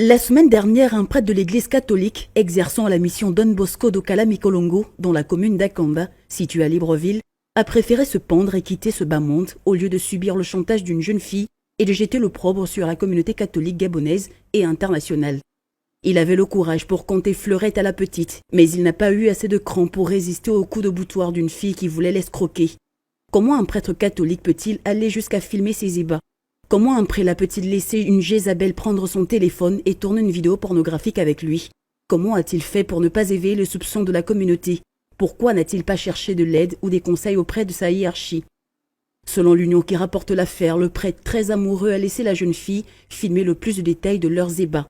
La semaine dernière, un prêtre de l'église catholique exerçant à la mission Don Bosco do Calamicolongo, dans la commune d'Akamba, située à Libreville, a préféré se pendre et quitter ce bas monde au lieu de subir le chantage d'une jeune fille et de jeter l'opprobre sur la communauté catholique gabonaise et internationale. Il avait le courage pour compter fleurette à la petite, mais il n'a pas eu assez de cran pour résister au coup de boutoir d'une fille qui voulait l'escroquer. Comment un prêtre catholique peut-il aller jusqu'à filmer ses ébats? Comment un prélat peut-il laisser une Jézabel prendre son téléphone et tourner une vidéo pornographique avec lui? Comment a-t-il fait pour ne pas éveiller le soupçon de la communauté? Pourquoi n'a-t-il pas cherché de l'aide ou des conseils auprès de sa hiérarchie? Selon l'Union qui rapporte l'affaire, le prêtre très amoureux a laissé la jeune fille filmer le plus de détails de leurs ébats.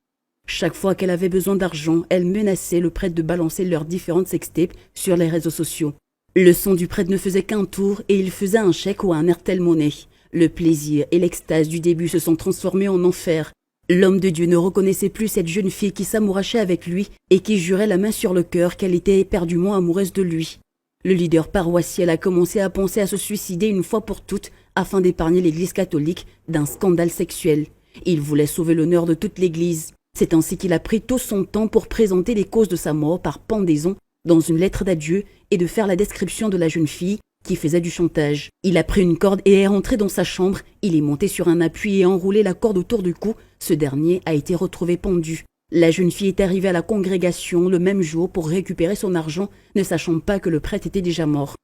Chaque fois qu'elle avait besoin d'argent, elle menaçait le prêtre de balancer leurs différentes sextapes sur les réseaux sociaux. Le son du prêtre ne faisait qu'un tour et il faisait un chèque ou un Airtel Money. Le plaisir et l'extase du début se sont transformés en enfer. L'homme de Dieu ne reconnaissait plus cette jeune fille qui s'amourachait avec lui et qui jurait la main sur le cœur qu'elle était éperdument amoureuse de lui. Le leader paroissial a commencé à penser à se suicider une fois pour toutes afin d'épargner l'église catholique d'un scandale sexuel. Il voulait sauver l'honneur de toute l'église. C'est ainsi qu'il a pris tout son temps pour présenter les causes de sa mort par pendaison dans une lettre d'adieu et de faire la description de la jeune fille qui faisait du chantage. Il a pris une corde et est rentré dans sa chambre. Il est monté sur un appui et a enroulé la corde autour du cou. Ce dernier a été retrouvé pendu. La jeune fille est arrivée à la congrégation le même jour pour récupérer son argent, ne sachant pas que le prêtre était déjà mort.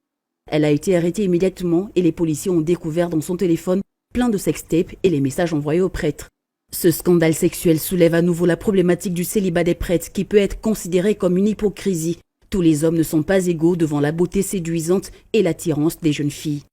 Elle a été arrêtée immédiatement et les policiers ont découvert dans son téléphone plein de sextapes et les messages envoyés au prêtre. Ce scandale sexuel soulève à nouveau la problématique du célibat des prêtres qui peut être considéré comme une hypocrisie. Tous les hommes ne sont pas égaux devant la beauté séduisante et l'attirance des jeunes filles.